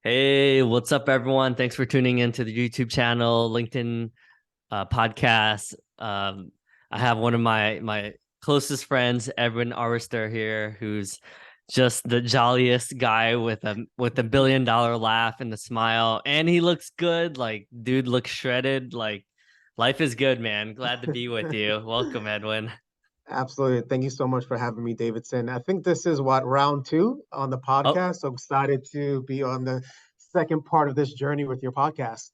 Hey, what's up, everyone? Thanks for tuning into the YouTube channel, LinkedIn podcast. I have one of my closest friends, Edwin Aristor here, who's just the jolliest guy with a $1 billion laugh and a smile, and he looks good. Like, dude looks shredded. Like, life is good, man. Glad to be with you. Welcome, Edwin. Absolutely. Thank you so much for having me, Davidson. I think this is what, round two on the Oh, podcast. So excited to be on the second part of this journey with your podcast.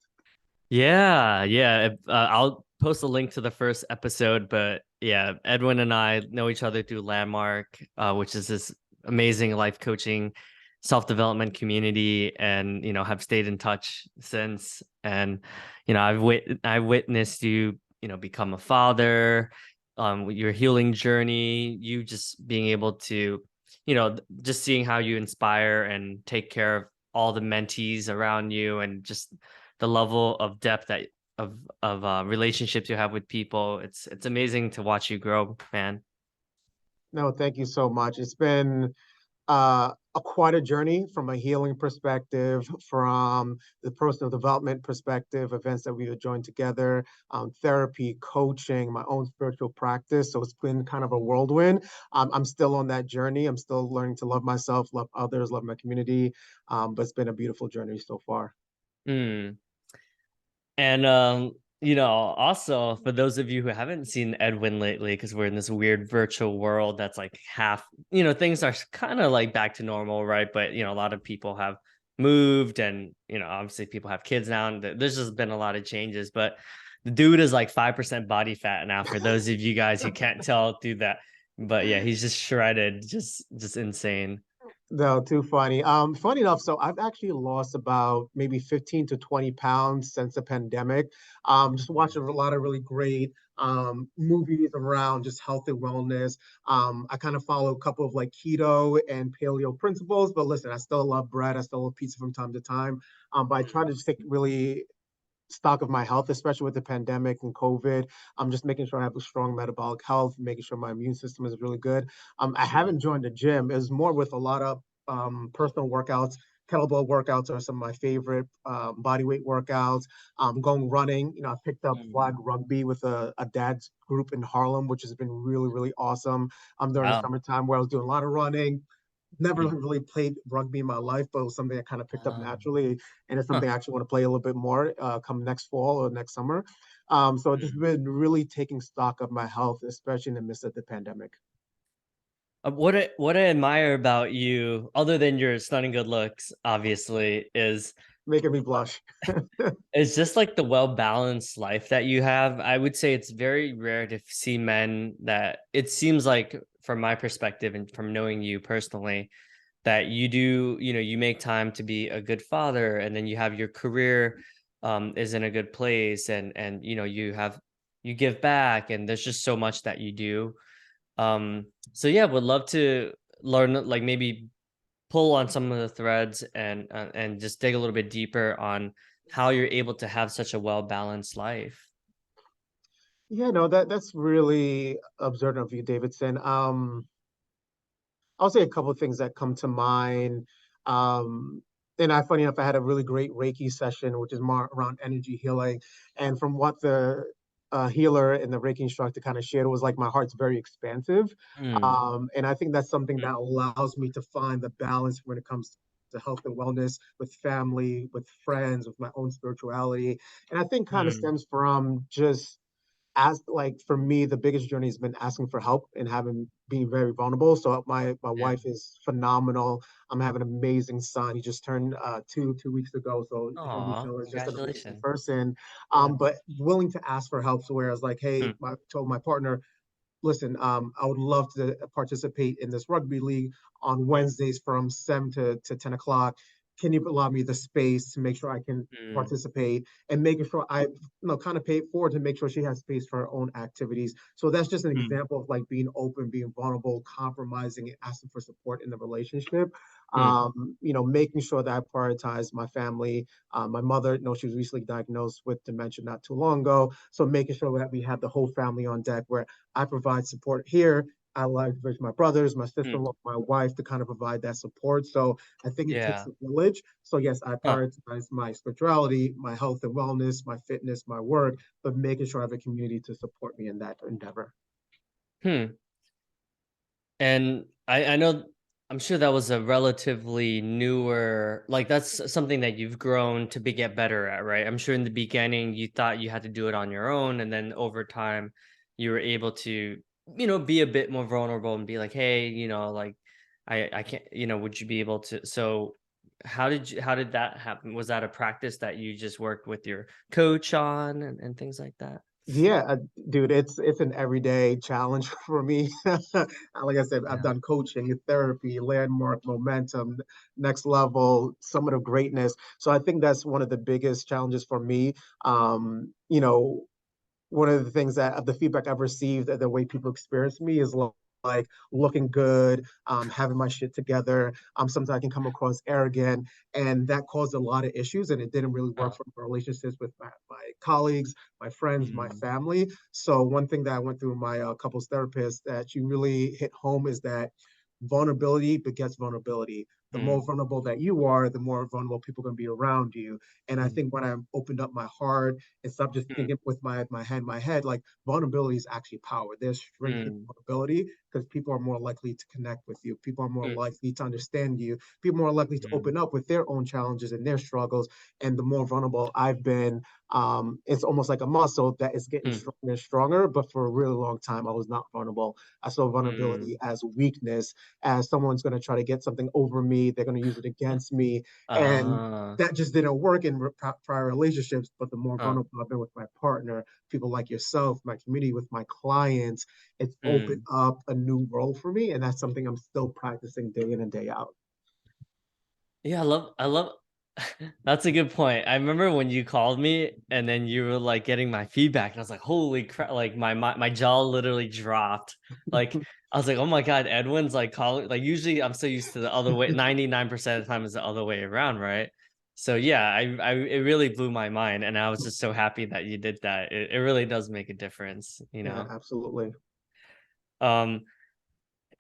yeah, yeah. I'll post a link to the first episode, but yeah, Edwin and I know each other through Landmark, which is this amazing life coaching, self-development community, and have stayed in touch since. And I witnessed you, become a father, your healing journey, you just being able to, just seeing how you inspire and take care of all the mentees around you, and just the level of depth that of relationships you have with people. It's amazing to watch you grow, man. No, thank you so much. It's been quite a journey from a healing perspective, from the personal development perspective, events that we've joined together, therapy, coaching, my own spiritual practice. So it's been kind of a whirlwind. I'm still on that journey. I'm still learning to love myself, love others, love my community. But it's been a beautiful journey so far. Mm. And also for those of you who haven't seen Edwin lately, because we're in this weird virtual world that's like half, things are kind of like back to normal, right? But a lot of people have moved, and obviously people have kids now, and there's just been a lot of changes. But the dude is like 5% body fat now, for those of you guys who can't tell through that. But yeah, he's just shredded, just insane. No, too funny. Funny enough, so I've actually lost about maybe 15 to 20 pounds since the pandemic. Just watching a lot of really great movies around just health and wellness. I kind of follow a couple of like keto and paleo principles, but listen, I still love bread. I still love pizza from time to time. But I try to just take really stock of my health, especially with the pandemic and COVID. I'm just making sure I have a strong metabolic health, making sure my immune system is really good. I haven't joined the gym. It's more with a lot of personal workouts. Kettlebell workouts are some of my favorite body weight workouts. Going running, I picked up flag Mm. rugby with a dad's group in Harlem, which has been really, really awesome. During the Wow. summertime where I was doing a lot of running, never Mm. really played rugby in my life, but it was something I kind of picked up naturally, and it's Huh. something I actually want to play a little bit more come next fall or next summer. So I've just Mm. been really taking stock of my health, especially in the midst of the pandemic. What I admire about you, other than your stunning good looks, obviously, Making me blush. is just like the well balanced life that you have. I would say it's very rare to see men that, it seems like, from my perspective and from knowing you personally, that you do, you make time to be a good father, and then you have your career is in a good place, and you give back, and there's just so much that you do. So yeah, would love to learn, like, maybe pull on some of the threads, and just dig a little bit deeper on how you're able to have such a well balanced life. Yeah, no, that's really observant of you, Davidson. I'll say a couple of things that come to mind. And funny enough, I had a really great Reiki session, which is more around energy healing. And from what the healer and the Reiki instructor kind of shared, it was like my heart's very expansive. Mm, And I think that's something that allows me to find the balance when it comes to health and wellness with family, with friends, with my own spirituality. And I think kind of mm, stems from just as like for me, the biggest journey has been asking for help and having being very vulnerable. So my yeah. wife is phenomenal. I'm having an amazing son. He just turned two weeks ago. So him, Aw, Michelle, is just an amazing congratulations. person. Yeah. But willing to ask for help. So whereas like, hey, Mm, I told my partner, listen, I would love to participate in this rugby league on Wednesdays from 7 to 10 o'clock. Can you allow me the space to make sure I can mm, participate and making sure I kind of pay it forward to make sure she has space for her own activities. So that's just an mm, example of like being open, being vulnerable, compromising, and asking for support in the relationship. mm, Making sure that I prioritize my family. My mother, she was recently diagnosed with dementia not too long ago. So making sure that we have the whole family on deck where I provide support here I like my brothers, my Mm, sister-in-law, my wife to kind of provide that support. So I think it takes yeah. a village. So yes, I Huh. prioritize my spirituality, my health and wellness, my fitness, my work, but making sure I have a community to support me in that endeavor. Hmm. And I know I'm sure that was a relatively newer, like that's something that you've grown to be get better at, right? I'm sure in the beginning you thought you had to do it on your own, and then over time you were able to, be a bit more vulnerable and be like, hey, like I can't, would you be able to? So how did that happen? Was that a practice that you just worked with your coach on and things like that? Yeah, dude, it's an everyday challenge for me. Like I said, I've Yeah. done coaching, therapy, landmark, momentum, next level, summit of greatness. So I think that's one of the biggest challenges for me. You know, one of the things that the feedback I've received, the way people experience me is like looking good, having my shit together. Sometimes I can come across arrogant, and that caused a lot of issues. And it didn't really work Oh. for my relationships with my colleagues, my friends, my Mm, family. So one thing that I went through my couples therapist that you really hit home is that vulnerability begets vulnerability. The more mm, vulnerable that you are, the more vulnerable people are going to be around you. And I mm, think when I opened up my heart and stop just mm, thinking with my head, like vulnerability is actually power. There's strength in mm, vulnerability because people are more likely to connect with you. People are more mm, likely to understand you. People are more likely to mm, open up with their own challenges and their struggles. And the more vulnerable I've been, it's almost like a muscle that is getting mm, stronger and stronger. But for a really long time, I was not vulnerable. I saw vulnerability mm. as weakness, as someone's going to try to get something over me. They're going to use it against me. And Ah, that just didn't work in prior relationships. But the more huh, vulnerable I've been with my partner, people like yourself, my community, with my clients, it's opened mm. up a new role for me. And that's something I'm still practicing day in and day out. Yeah, I love that's a good point. I remember when you called me and then you were like getting my feedback, and I was like, holy crap, like my jaw literally dropped. Like I was like, oh my God, Edwin's like calling, like usually I'm so used to the other way, 99% of the time is the other way around, right? So yeah, I it really blew my mind, and I was just so happy that you did that. It really does make a difference, you Yeah, know. absolutely. Um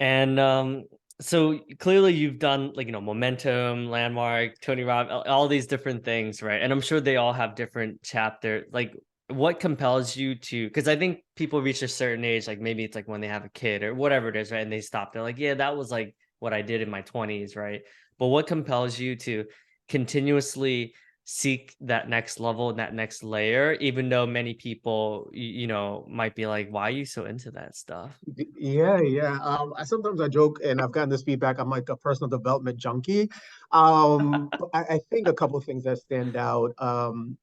And so clearly you've done like, Momentum, Landmark, Tony Robb, all these different things, right? And I'm sure they all have different chapter. Like what compels you to, because I think people reach a certain age, like maybe it's like when they have a kid or whatever it is, right? And they stop. They're like, yeah, that was like what I did in my 20s, right? But what compels you to continuously seek that next level and that next layer, even though many people, might be like, why are you so into that stuff? Yeah, yeah. I sometimes I joke, and I've gotten this feedback. I'm like a personal development junkie. But I think a couple of things that stand out.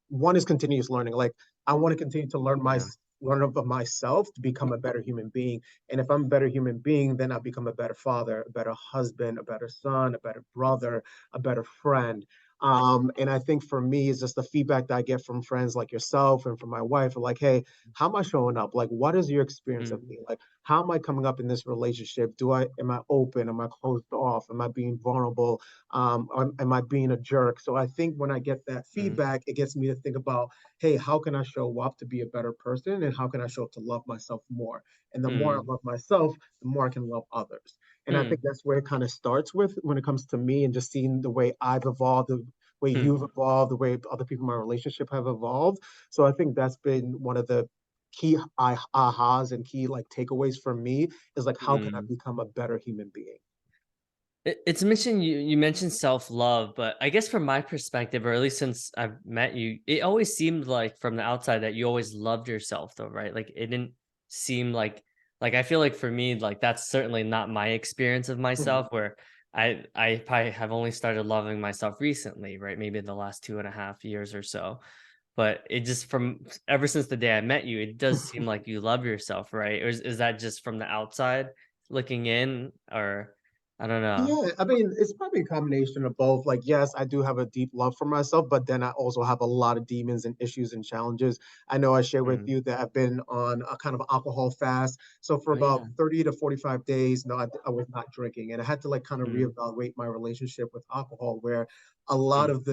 One is continuous learning. Like I want to continue to Yeah. learn about myself to become a better human being. And if I'm a better human being, then I become a better father, a better husband, a better son, a better brother, a better friend. And I think for me, it's just the feedback that I get from friends like yourself and from my wife, are like, hey, how am I showing up? Like, what is your experience of Mm, me? Like, how am I coming up in this relationship? Am I open? Am I closed off? Am I being vulnerable? Am I being a jerk? So I think when I get that mm, feedback, it gets me to think about, hey, how can I show up to be a better person? And how can I show up to love myself more? And the more I mm. love myself, the more I can love others. And I think Mm, that's where it kind of starts with when it comes to me and just seeing the way I've evolved, the way mm, you've evolved, the way other people in my relationship have evolved. So I think that's been one of the key ahas and key like takeaways for me is like how can I mm. become a better human being? It's mentioned you mentioned self-love, but I guess from my perspective, or at least since I've met you, it always seemed like from the outside that you always loved yourself though, right? Like it didn't seem like I feel like for me, like that's certainly not my experience of Mhm. myself where I probably have only started loving myself recently, right? Maybe in the last 2.5 years or so. But it just from ever since the day I met you, it does seem like you love yourself, right? Or is that just from the outside looking in, or I don't know. Yeah, I mean, it's probably a combination of both. Like, yes, I do have a deep love for myself, but then I also have a lot of demons and issues and challenges. I know I shared with Mm. you that I've been on a kind of alcohol fast. So for Oh, about yeah. 30 to 45 days, no, I was not drinking. And I had to like kind of Mm, reevaluate my relationship with alcohol, where a lot mm, of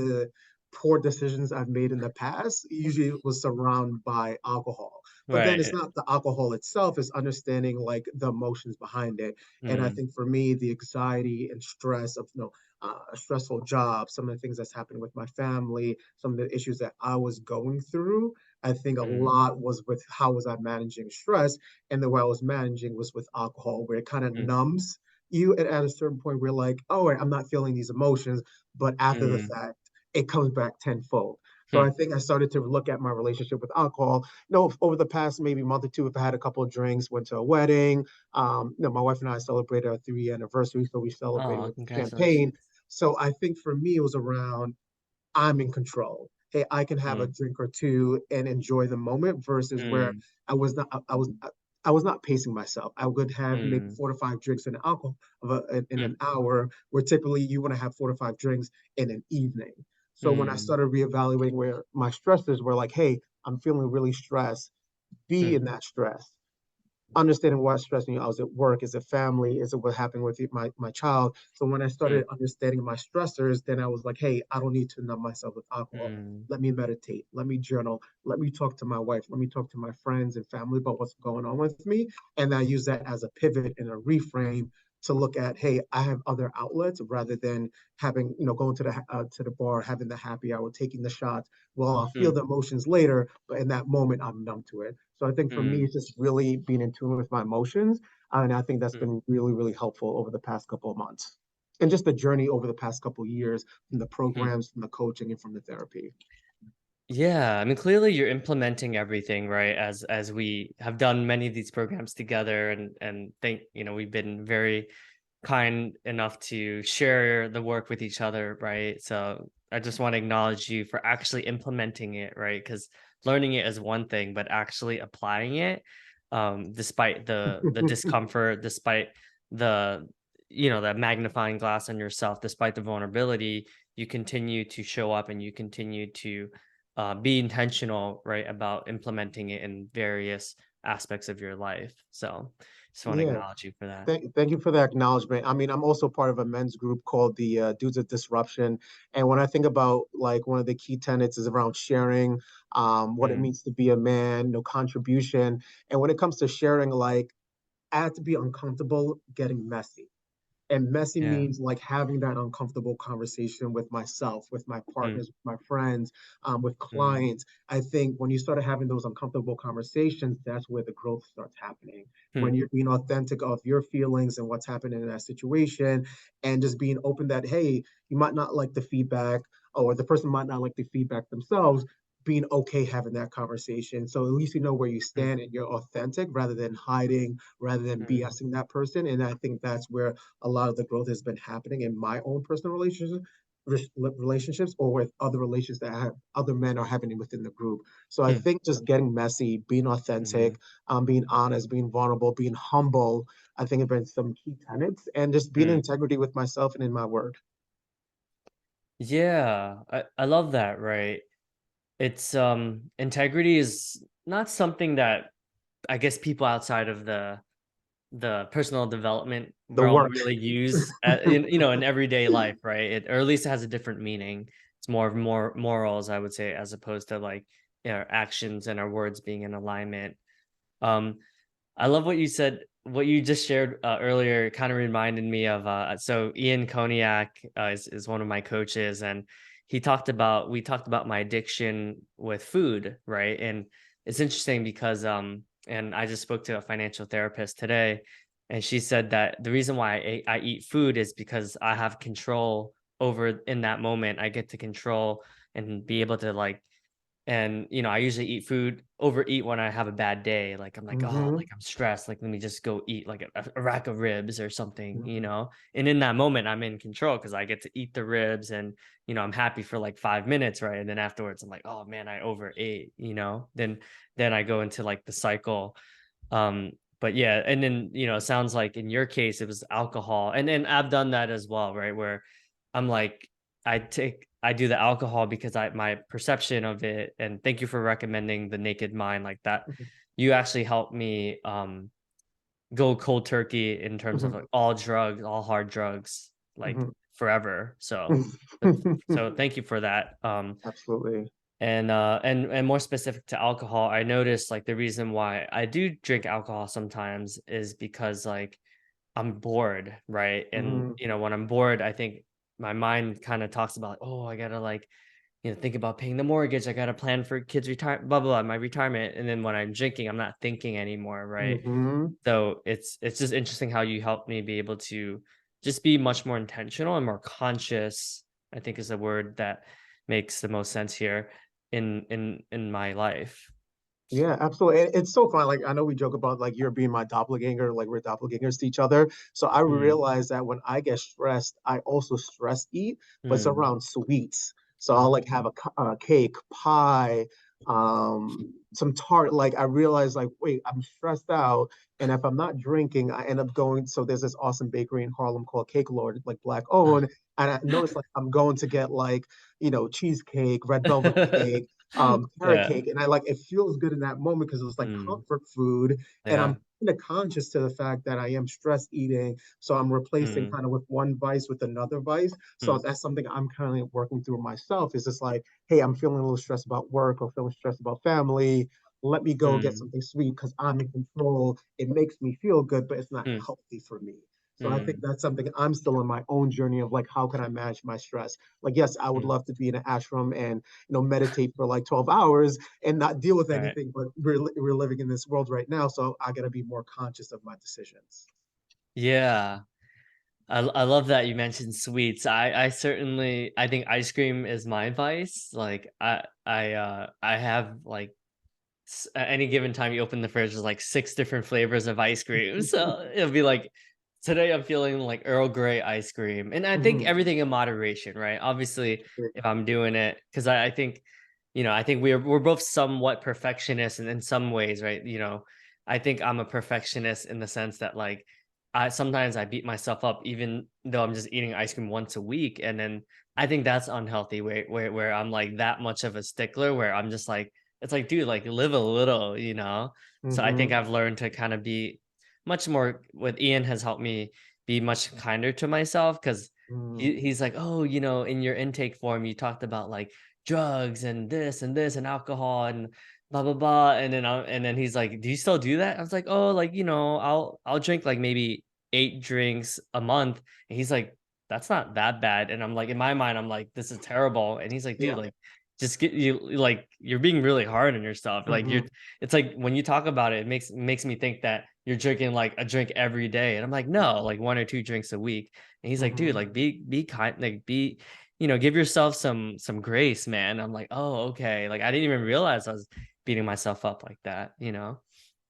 poor decisions I've made in the past usually was surrounded by alcohol. But then it's Right. not the alcohol itself, it's understanding like the emotions behind it. And I Mm, think for me, the anxiety and stress of a stressful job, some of the things that's happening with my family, some of the issues that I was going through, I think a mm, lot was with how was I managing stress, and the way I was managing was with alcohol, where it kind of mm, numbs you at a certain point. We're like, oh, I'm not feeling these emotions, but after the mm, fact, it comes back tenfold. So mm, I think I started to look at my relationship with alcohol. Over the past maybe month or two, I've had a couple of drinks, went to a wedding. My wife and I celebrated our 3-year anniversary, so we celebrated oh, with champagne. congratulations. So I think for me, it was around I'm in control. Hey, I can have a Mm, drink or two and enjoy the moment versus where mm, I was not pacing myself. I would have maybe mm, 4 to 5 drinks in alcohol in mm, an hour, where typically you want to have 4 to 5 drinks in an evening. So when I mm, started reevaluating where my stresses were like, hey, I'm feeling really stressed, be mm, in that stress, understanding what's stressing you out. Is it work? Is it family? Is it what happened with my child? So when I mm, started understanding my stressors, then I was like, hey, I don't need to numb myself with alcohol. mm, Let me meditate. Let me journal. Let me talk to my wife. Let me talk to my friends and family about what's going on with me. And I use that as a pivot and a reframe to look at, hey, I have other outlets rather than having, going to the bar, having the happy hour, taking the shots. Well, I'll feel mm, the emotions later, but in that moment, I'm numb to it. So I think for me, mm, it's just really being in tune with my emotions. And I think that's mm, been really, really helpful over the past couple of months. And just the journey over the past couple of years from the mm. programs, from the coaching, and from the therapy. Yeah, I mean, clearly you're implementing everything, right? As we have done many of these programs together, and think, we've been very kind enough to share the work with each other, right? So I just want to acknowledge you for actually implementing it, right? Because learning it is one thing, but actually applying it, despite the discomfort, despite the that magnifying glass on yourself, despite the vulnerability, you continue to show up and you continue to be intentional, right, about implementing it in various aspects of your life. So just want to Yeah. acknowledge you for that. Thank you for that acknowledgement. I mean, I'm also part of a men's group called the Dudes of Disruption. And when I think about like one of the key tenets is around sharing, what it Mm, means to be a man, no contribution. And when it comes to sharing, like I had to be uncomfortable getting messy. And messy yeah. means like having that uncomfortable conversation with myself, with my Mm, partners, with my friends, with mm, clients. I think when you start having those uncomfortable conversations, that's where the growth starts happening. When mm, you're being authentic of your feelings and what's happening in that situation, and just being open that, hey, you might not like the feedback, or the person might not like the feedback themselves, being okay having that conversation. So at least you know where you mm, stand and you're authentic rather than hiding, rather than mm, BSing that person. And I think that's where a lot of the growth has been happening in my own personal relationships or with other relations that I have other men are having within the group. So I mm, think just getting messy, being authentic, mm, being honest, being vulnerable, being humble, I think have been some key tenets, and just being in mm. integrity with myself and in my word. Yeah, I love that, right? It's integrity is not something that I guess people outside of the personal development The realm work. really use in everyday life, right? Or at least it has a different meaning. It's more of more morals, I would say, as opposed to like our actions and our words being in alignment. Um, I love what you said. What you just shared earlier kind of reminded me of so Ian Koniak is one of my coaches, and we talked about my addiction with food, right? And it's interesting because and I just spoke to a financial therapist today, and she said that the reason why I eat food is because I have control over in that moment. I get to control and be able to like, and I usually overeat when I have a bad day. Like I'm like, oh, Mm-hmm. like I'm stressed, like let me just go eat like a rack of ribs or something. And in that moment I'm in control because I get to eat the ribs, and I'm happy for like 5 minutes, right? And then afterwards I'm like, oh man, I overate. Then I go into like the cycle. But yeah, and then it sounds like in your case it was alcohol, and then I've done that as well, right? Where I'm like, I do the alcohol because my perception of it, and thank you for recommending the Naked Mind, like that. You actually helped me go cold turkey in terms of Mm-hmm. like all drugs, all hard drugs, like Mm-hmm. forever. So So thank you for that. Absolutely. And more specific to alcohol, I noticed like the reason why I do drink alcohol sometimes is because like I'm bored, right? And Mhm. when I'm bored, I think my mind kind of talks about, oh, I gotta like, think about paying the mortgage. I gotta plan for kids' retire, blah blah blah, my retirement. And then when I'm drinking, I'm not thinking anymore, right? Mhm. So it's just interesting how you help me be able to just be much more intentional and more conscious. I think is a word that makes the most sense here in my life. Yeah, absolutely. And it's so fun. Like I know we joke about like you're being my doppelganger, like we're doppelgangers to each other. So I Mm, realize that when I get stressed, I also stress eat, but it's mm, around sweets. So I'll like oh, have a cake, pie, some tart. Like I realize like, wait, I'm stressed out. And if I'm not drinking, I end up going. So there's this awesome bakery in Harlem called Cake Lord, like black owned. And I notice like I'm going to get like, cheesecake, red velvet cake, carrot yeah, cake, and I like it feels good in that moment because it was like mm, comfort food, and I'm yeah, kind of conscious to the fact that I am stress eating, so I'm replacing mm, kind of with one vice with another vice. So mm, that's something I'm currently working through myself. Is just like, hey, I'm feeling a little stressed about work or feeling stressed about family. Let me go get mm, something sweet because I'm in control. It makes me feel good, but it's not mm, healthy for me. So I think mm, that's something I'm still in my own journey of like, how can I manage my stress? Like, yes, I would mm. love to be in an ashram and meditate for like 12 hours and not deal with Right. anything, but we're living in this world right now. So I got to be more conscious of my decisions. Yeah. I love that you mentioned sweets. I certainly I think ice cream is my vice. Like I have like at any given time you open the fridge, there's like six different flavors of ice cream. So it'll be like today I'm feeling like Earl Grey ice cream, and I think Mhm. everything in moderation, right? Obviously, if I'm doing it, because I think I think we're both somewhat perfectionists in some ways, right? I think I'm a perfectionist in the sense that like I sometimes I beat myself up even though I'm just eating ice cream once a week, and then I think that's unhealthy where I'm like that much of a stickler where I'm just like it's like, dude, like live a little, you know? So I think Mhm. I've learned to kind of be much more with Ian has helped me be much kinder to myself because Mhm. he's like, oh, in your intake form, you talked about like drugs and this and alcohol and blah blah blah. And then he's like, do you still do that? I was like, oh, like, I'll drink like maybe 8 drinks a month. And he's like, that's not that bad. And I'm like, in my mind, I'm like, this is terrible. And he's like, dude, Yeah. like just get you like you're being really hard on yourself. Like Mhm. it's like when you talk about it, it makes me think that you're drinking like a drink every day. And I'm like, no, like 1 or 2 drinks a week. And he's like, dude, Mhm. like be kind, like give yourself some grace, man. I'm like, oh, okay. Like I didn't even realize I was beating myself up like that.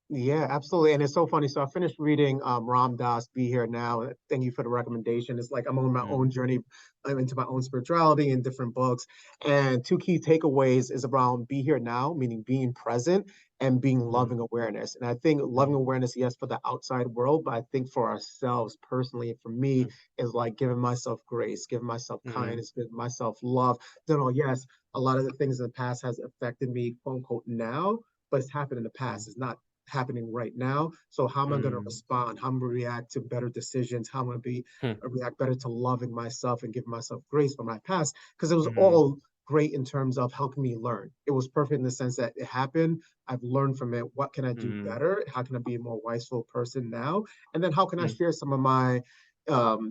Yeah, absolutely. And it's so funny. So I finished reading Ram Dass, Be Here Now. And thank you for the recommendation. It's like I'm on my Mm, own journey. I'm into my own spirituality and different books. And two key takeaways is around be here now, meaning being present and being mm, loving awareness. And I think loving mm, awareness, yes, for the outside world, but I think for ourselves personally, and for me, mm, is like giving myself grace, giving myself mm, kindness, giving myself love. Then, oh, yes, a lot of the things in the past has affected me, quote unquote, now, but it's happened in the mm, past. It's not happening right now. So how am I going to mm, respond? How am I going to react to better decisions? How am I going to be mm, react better to loving myself and giving myself grace for my past? Because it was mm, all great in terms of helping me learn. It was perfect in the sense that it happened. I've learned from it. What can I do mm, better? How can I be a more wiseful person now? And then how can I mm, share some of my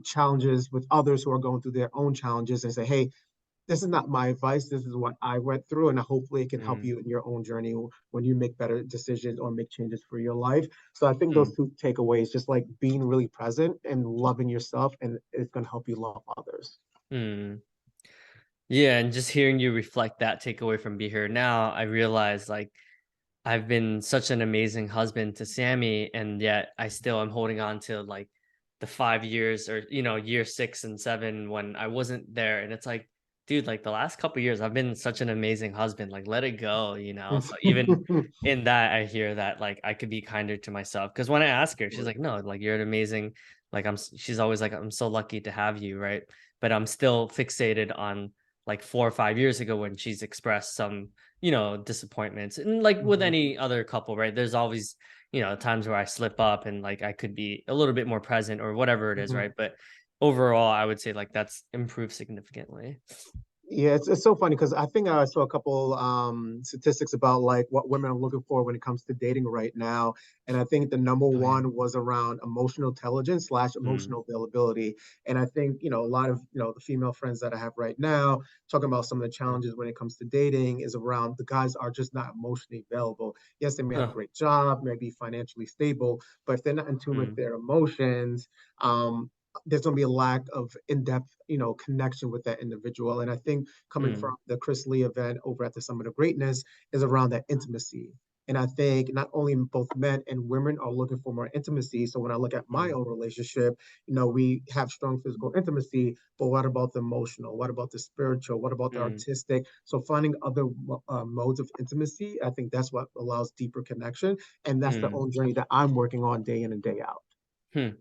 challenges with others who are going through their own challenges and say, hey, this is not my advice. This is what I went through, and hopefully it can help mm, you in your own journey when you make better decisions or make changes for your life. So I think those mm, two takeaways, just like being really present and loving yourself, and it's going to help you love others. mm. Yeah, and just hearing you reflect that takeaway from Be Here Now, I realized like I've been such an amazing husband to Sammy, and yet I still am holding on to like the 5 years or year 6 and 7 when I wasn't there. And it's like, dude, like the last couple years, I've been such an amazing husband. Like, let it go. So even in that, I hear that like I could be kinder to myself. Because when I ask her, she's like, no, like you're an amazing, like she's always like, I'm so lucky to have you, right? But I'm still fixated on like 4 or 5 years ago when she's expressed some disappointments. And like with any other couple, right? There's always, times where I slip up and like I could be a little bit more present or whatever it is, right? But overall, I would say like that's improved significantly. Yeah, it's so funny because I think I saw a couple statistics about like what women are looking for when it comes to dating right now. And I think the number Oh yeah. one was around emotional intelligence slash Mm, emotional availability. And I think, a lot of, the female friends that I have right now talking about some of the mm, challenges when it comes to dating is around the guys are just not emotionally available. Yes, they may have a huh, great job, may be financially stable, but if they're not in tune with mm, their emotions, there's going to be a lack of in-depth, connection with that individual. And I think coming from mm, the Chris Lee event over at the Summit of Greatness is around that intimacy. And I think not only both men and women are looking for more intimacy. So when I look at my mm, own relationship, we have strong physical intimacy, but what about the emotional? What about the spiritual? What about the mm, artistic? So finding other modes of intimacy, I think that's what allows deeper connection. And that's the mm, own journey that I'm working on day in and day out. hmm.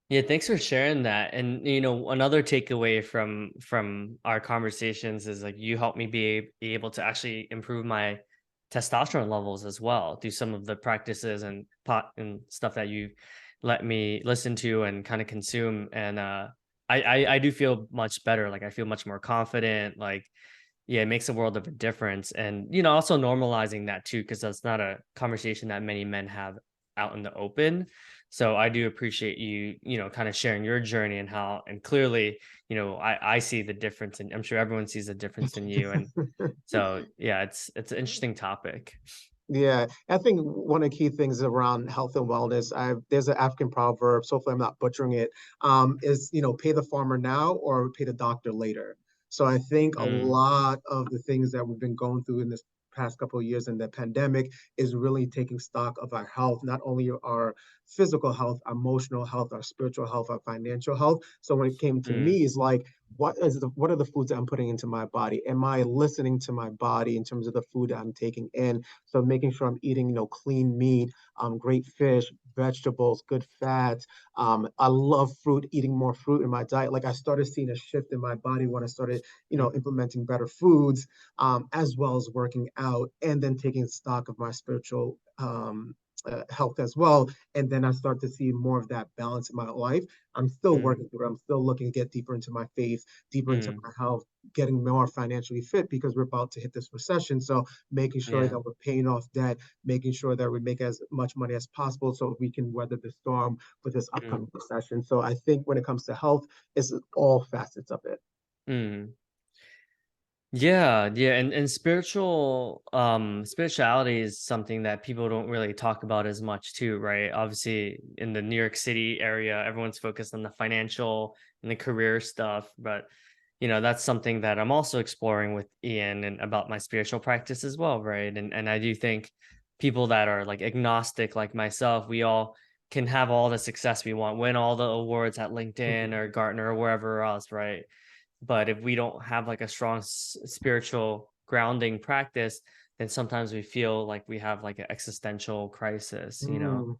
Yeah, thanks for sharing that. And another takeaway from our conversations is like you helped me be able to actually improve my testosterone levels as well through some of the practices and pot and stuff that you let me listen to and kind of consume. And I do feel much better. Like I feel much more confident. Like yeah, it makes a world of a difference. And also normalizing that too, because that's not a conversation that many men have out in the open. So I do appreciate you, kind of sharing your journey and how, and clearly, I see the difference, and I'm sure everyone sees the difference in you. And so, yeah, it's an interesting topic. Yeah, I think one of the key things around health and wellness, there's an African proverb, so hopefully I'm not butchering it, is, pay the farmer now or pay the doctor later. So I think a Mm, lot of the things that we've been going through in this past couple of years in the pandemic is really taking stock of our health, not only our physical health, our emotional health, our spiritual health, our financial health. So when it came to mm, me, it's like, what are the foods that I'm putting into my body? Am I listening to my body in terms of the food that I'm taking in? So making sure I'm eating, clean meat, great fish, vegetables, good fats. I love fruit, eating more fruit in my diet. Like I started seeing a shift in my body when I started, mm, implementing better foods, as well as working out, and then taking stock of my spiritual health as well. And then I start to see more of that balance in my life. I'm still mm, working through it. I'm still looking to get deeper into my faith, deeper into mm. my health, getting more financially fit because we're about to hit this recession. So making sure Yeah. that we're paying off debt, making sure that we make as much money as possible so we can weather the storm with this upcoming Mm, recession. So I think when it comes to health, it's all facets of it. mm. Yeah, yeah, and spirituality is something that people don't really talk about as much too, right? Obviously, in the New York City area, everyone's focused on the financial and the career stuff, but that's something that I'm also exploring with Ian and about my spiritual practice as well, right? And I do think people that are like agnostic like myself, we all can have all the success we want, win all the awards at LinkedIn or Gartner or wherever else, right? But if we don't have like a strong spiritual grounding practice, then sometimes we feel like we have like an existential crisis. Mm.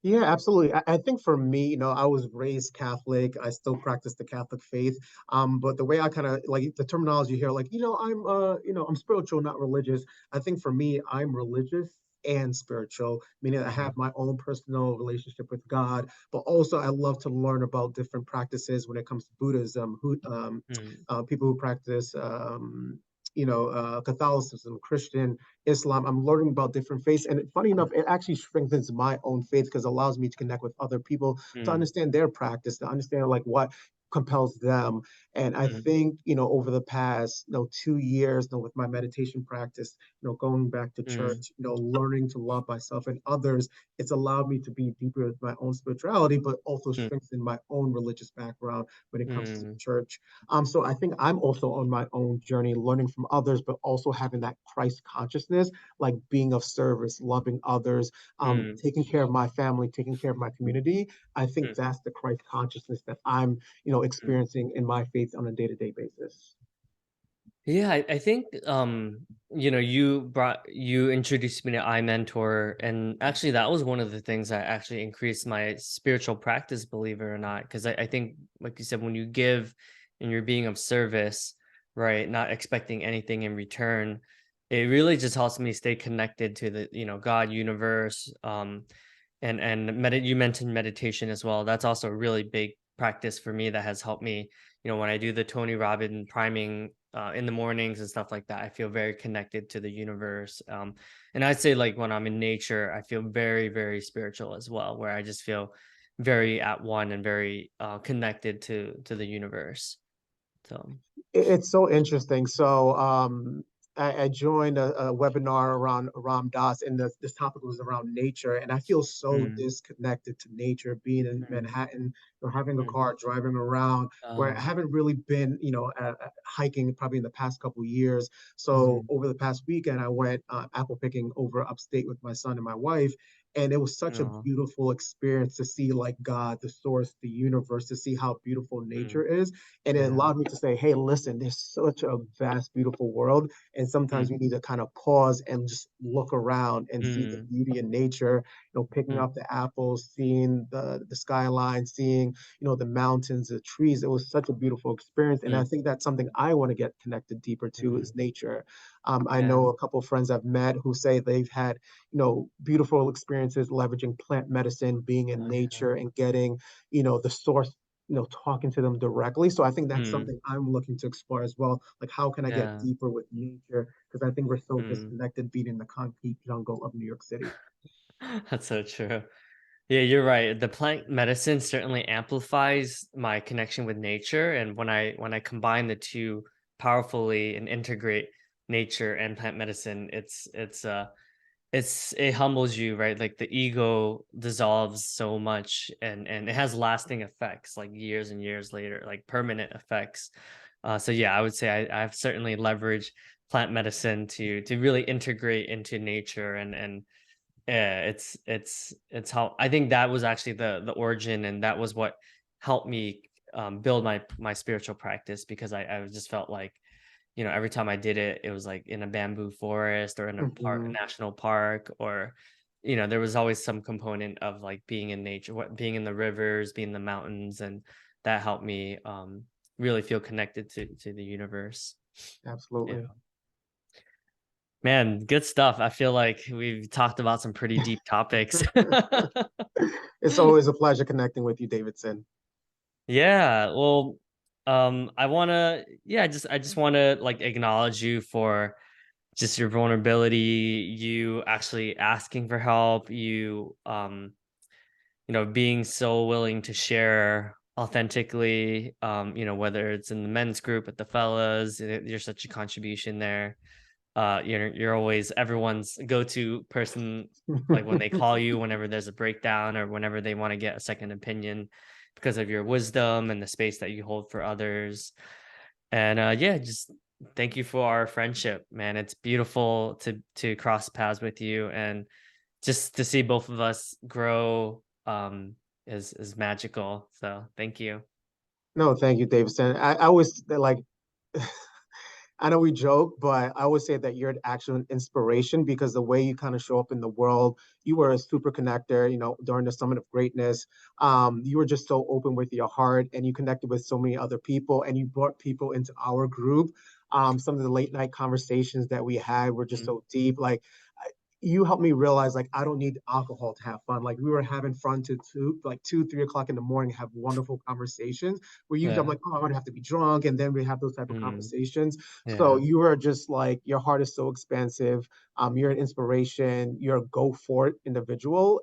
Yeah, absolutely. I think for me, I was raised Catholic. I still practice the Catholic faith. But the way I kind of like the terminology here, like, I'm spiritual, not religious. I think for me, I'm religious and spiritual, meaning I have Mm, my own personal relationship with God, but also I love to learn about different practices when it comes to Buddhism, mm, people who practice Catholicism, Christian, Islam. I'm learning about different faiths. And funny enough, it actually strengthens my own faith because it allows me to connect with other people to mm, understand their practice, to understand like what compels them. And I mm, think, over the past, 2 years, with my meditation practice, going back to mm, church, learning to love myself and others, it's allowed me to be deeper with my own spirituality, but also mm, strengthen my own religious background when it comes to mm, church. So I think I'm also on my own journey, learning from others, but also having that Christ consciousness, like being of service, loving others, mm, taking care of my family, taking care of my community. I think mm, that's the Christ consciousness that I'm, mm. experiencing in my faith on a day-to-day basis. Yeah, I think you introduced me to iMentor, and actually that was one of the things that actually increased my spiritual practice, believe it or not. Because I think, like you said, when you give and you're being of service, right, not expecting anything in return, it really just helps me stay connected to the God, universe, you mentioned meditation as well. That's also a really big practice for me that has helped me. When I do the Tony Robbins priming in the mornings and stuff like that, I feel very connected to the universe. And I'd say like when I'm in nature, I feel very, very spiritual as well, where I just feel very at one and very connected to the universe. So, It's so interesting. So I joined a webinar around Ram Dass, and this topic was around nature. And I feel so mm, disconnected to nature, being in mm, Manhattan, having a mm. car, driving around, where I Oh, haven't really been, hiking probably in the past couple of years. So mm, over the past weekend, I went apple picking over upstate with my son and my wife. And it was such a oh, beautiful experience to see like God, the source, the universe, to see how beautiful mm, nature is. And it yeah. allowed me to say, hey, listen, there's such a vast, beautiful world. And sometimes we Mm, need to kind of pause and just look around and see the mm, beauty in nature, picking mm, up the apples, seeing the skyline, seeing, the mountains, the trees. It was such a beautiful experience. And I mm, think that's something I want to get connected deeper to mm. is nature. I Yeah. know a couple of friends I've met who say they've had, beautiful experiences leveraging plant medicine, being in Oh, yeah. nature and getting, the source, talking to them directly. So I think that's Mm, something I'm looking to explore as well. Like, how can I get yeah. deeper with nature? Because I think we're so Mm. disconnected being in the concrete jungle of New York City. That's so true. Yeah, you're right. The plant medicine certainly amplifies my connection with nature, and when I combine the two powerfully and integrate nature and plant medicine, it humbles you, right? Like the ego dissolves so much, and it has lasting effects, like years and years later, like permanent effects. So yeah, I would say I've certainly leveraged plant medicine to really integrate into nature, and yeah, it's how I think that was actually the origin, and that was what helped me build my spiritual practice, because I just felt like, every time I did it, it was like in a bamboo forest or in a Mhm. national park, or there was always some component of like being in nature, being in the rivers, being in the mountains, and that helped me really feel connected to the universe. Yeah. Absolutely. Man, good stuff. I feel like we've talked about some pretty deep topics. It's always a pleasure connecting with you, Davidson. Yeah, well, I just wanna like acknowledge you for just your vulnerability, you actually asking for help, being so willing to share authentically, whether it's in the men's group with the fellas, you're such a contribution there. You're always everyone's go-to person, like when they call you, whenever there's a breakdown or whenever they want to get a second opinion, because of your wisdom and the space that you hold for others. And yeah, just thank you for our friendship, man. It's beautiful to cross paths with you, and just to see both of us grow is magical. So thank you. No, thank you, Davidson. I always like I know we joke, but I always say that you're an actual inspiration because the way you kind of show up in the world, you were a super connector, during the Summit of Greatness. You were just so open with your heart and you connected with so many other people and you brought people into our group. Some of the late night conversations that we had were just Mm. so deep. Like, you helped me realize like I don't need alcohol to have fun. Like we were having fun to like 2, 3 o'clock in the morning, have wonderful conversations. Where usually I'm Yeah. like, oh, I would have to be drunk, and then we have those type of Mm. conversations. So Yeah. you are just like your heart is so expansive. You're an inspiration. You're a go for it individual.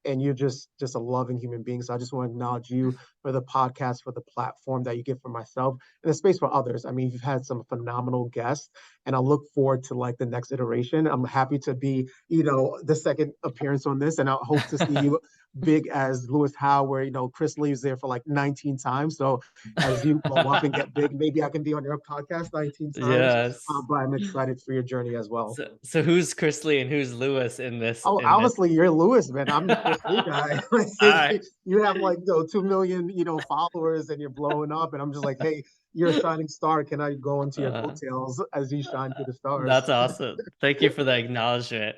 And you're just a loving human being. So I just want to acknowledge you for the podcast, for the platform that you give for myself and the space for others. I mean, you've had some phenomenal guests, and I look forward to like the next iteration. I'm happy to be, the second appearance on this, and I hope to see you big as Lewis Howe, where Chris leaves there for like 19 times. So as you blow up and get big, maybe I can be on your podcast 19 times. Yes. But I'm excited for your journey as well. So who's Chris Lee and who's Lewis in this Oh, in this? obviously you're Lewis, man. I'm the Chris Lee guy. Like, All right. you have like 2 million, followers, and you're blowing up, and I'm just like, hey, you're a shining star. Can I go into your Uh, coattails as you shine through the stars? that's awesome. Thank you for the acknowledgement.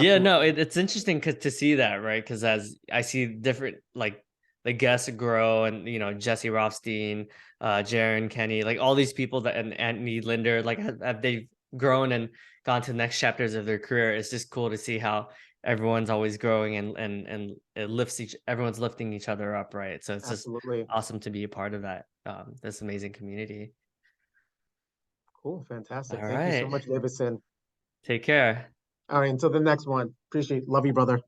Yeah, no, Absolutely. it's interesting to see that, right? Because as I see different like the guests grow, and Jesse Rothstein, Jaron Kenny, like all these people that, and Anthony Linder, like have they grown and gone to the next chapters of their career. It's just cool to see how everyone's always growing, and it lifts everyone's lifting each other up, right? So it's just Absolutely. awesome to be a part of that, this amazing community. Cool. Fantastic. All Thank you so right. much, Davidson. Take care. All right. Until the next one. Appreciate. Love you, brother.